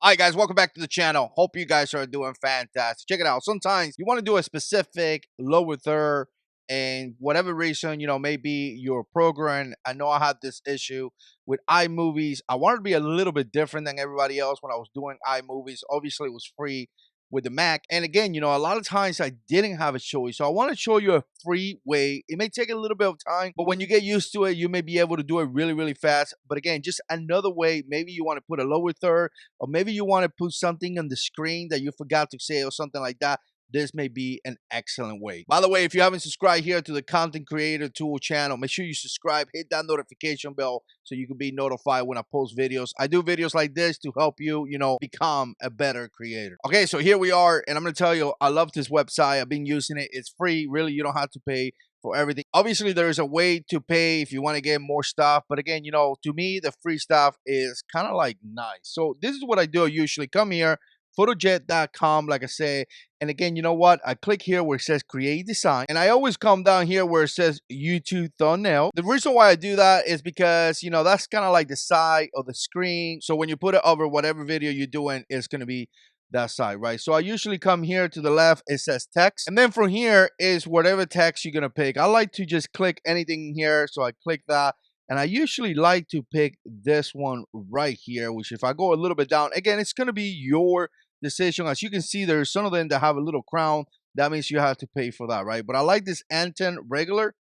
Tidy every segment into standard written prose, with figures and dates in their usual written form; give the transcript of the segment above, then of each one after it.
All right, guys, welcome back to the channel. Hope you guys are doing fantastic. Check it out. Sometimes you want to do a specific lower third, and whatever reason, maybe your program. I know I had this issue with iMovies. I wanted to be a little bit different than everybody else when I was doing iMovies. Obviously, it was free with the Mac. And again, a lot of times I didn't have a choice. So I want to show you a free way. It may take a little bit of time, but when you get used to it, you may be able to do it really, really fast. But again, just another way. Maybe you want to put a lower third, or maybe you want to put something on the screen that you forgot to say or something like that. This may be an excellent way. By the way, if you haven't subscribed here to the Content Creator Tool channel, make sure you subscribe, hit that notification bell so you can be notified when I post videos. I do videos like this to help you, become a better creator. Okay, so here we are, and I'm going to tell you, I love this website. I've been using it. It's free. Really, you don't have to pay for everything. Obviously, there is a way to pay if you want to get more stuff. But again, to me, the free stuff is kind of like nice. So this is what I do. I usually come here, photojet.com, like I say. And again, you know what? I click here where it says create design. And I always come down here where it says YouTube thumbnail. The reason why I do that is because, that's kind of like the side of the screen. So when you put it over whatever video you're doing, it's going to be that side, right? So I usually come here to the left, it says text. And then from here is whatever text you're going to pick. I like to just click anything here. So I click that. And I usually like to pick this one right here, which if I go a little bit down, again, it's going to be your decision. As you can see, there's some of them that have a little crown. That means you have to pay for that, right? But I like this Anten regular.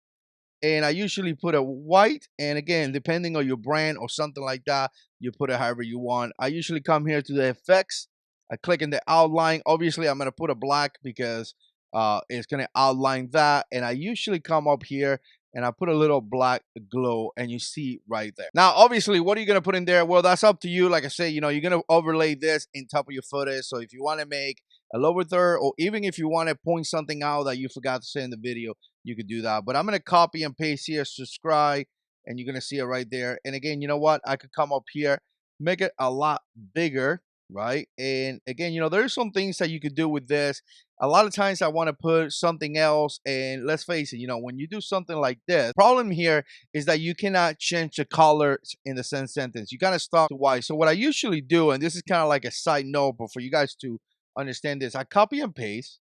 And I usually put a white. And again, depending on your brand or something like that, you put it however you want. I usually come here to the effects. I click in the outline. Obviously, I'm going to put a black because it's going to outline that. And I usually come up here and I put a little black glow, and you see right there. Now, obviously, what are you going to put in there? Well, that's up to you. Like I say, you're going to overlay this in top of your footage. So if you want to make a lower third, or even if you want to point something out that you forgot to say in the video, you could do that. But I'm going to copy and paste here, subscribe, and you're going to see it right there. And again, you know what? I could come up here, make it a lot bigger, right? And again, there's some things that you could do with this. A lot of times I want to put something else, and let's face it, when you do something like this, problem here is that you cannot change the colors in the same sentence. You kind of stop to white. So what I usually do, and this is kind of like a side note, but for you guys to understand this, I copy and paste,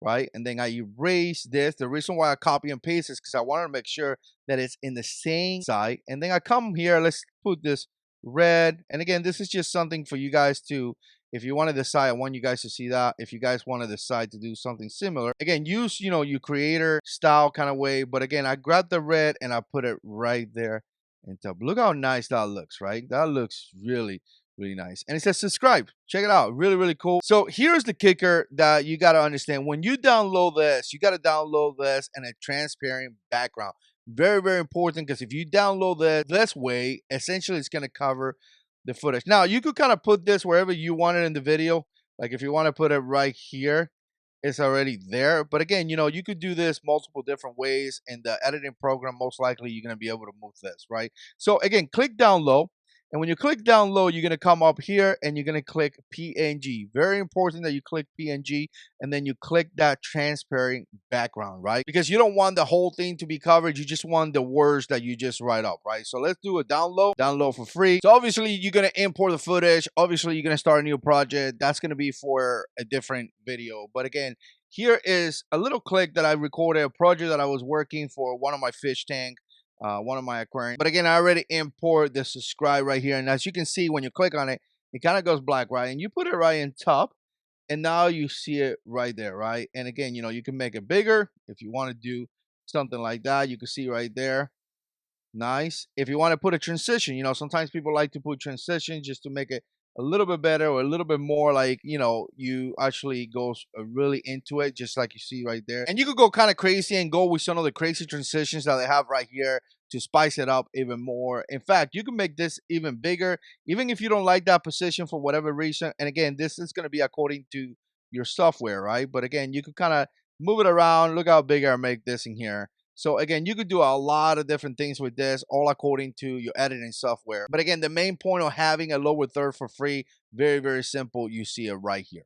right? And then I erase this. The reason why I copy and paste is because I want to make sure that it's in the same side. And then I come here, let's put this red. And again, this is just something for you guys to, if you want to decide, I want you guys to see that. If you guys want to decide to do something similar, again, use, your creator style kind of way. But again, I grab the red and I put it right there and top. Look how nice that looks, right? That looks really nice. And it says subscribe. Check it out. Really, really cool. So here's the kicker that you got to understand. When you download this, you got to download this in a transparent background. Very, very important, because if you download this way, essentially it's going to cover the footage. Now, you could kind of put this wherever you want it in the video. Like if you want to put it right here, it's already there. But again, you could do this multiple different ways. In the editing program, most likely you're going to be able to move this, right? So again, click down low. And when you click down low, you're going to come up here and you're going to click PNG. Very important that you click PNG, and then you click that transparent background, right? Because you don't want the whole thing to be covered. You just want the words that you just write up, right? So let's do a download for free. So obviously you're going to import the footage. Obviously you're going to start a new project. That's going to be for a different video. But again, here is a little clip that I recorded, a project that I was working for one of my fish tank. One of my aquariums. But again, I already import the subscribe right here. And as you can see, when you click on it, it kind of goes black, right? And you put it right in top. And now you see it right there, right? And again, you can make it bigger. If you want to do something like that, you can see right there. Nice. If you want to put a transition, sometimes people like to put transition just to make it a little bit better, or a little bit more like, you actually go really into it, just like you see right there. And you could go kind of crazy and go with some of the crazy transitions that they have right here to spice it up even more. In fact, you can make this even bigger, even if you don't like that position for whatever reason. And again, this is going to be according to your software, right? But again, you could kind of move it around. Look how big I make this in here. So again, you could do a lot of different things with this, all according to your editing software. But again, the main point of having a lower third for free, very, very simple. You see it right here.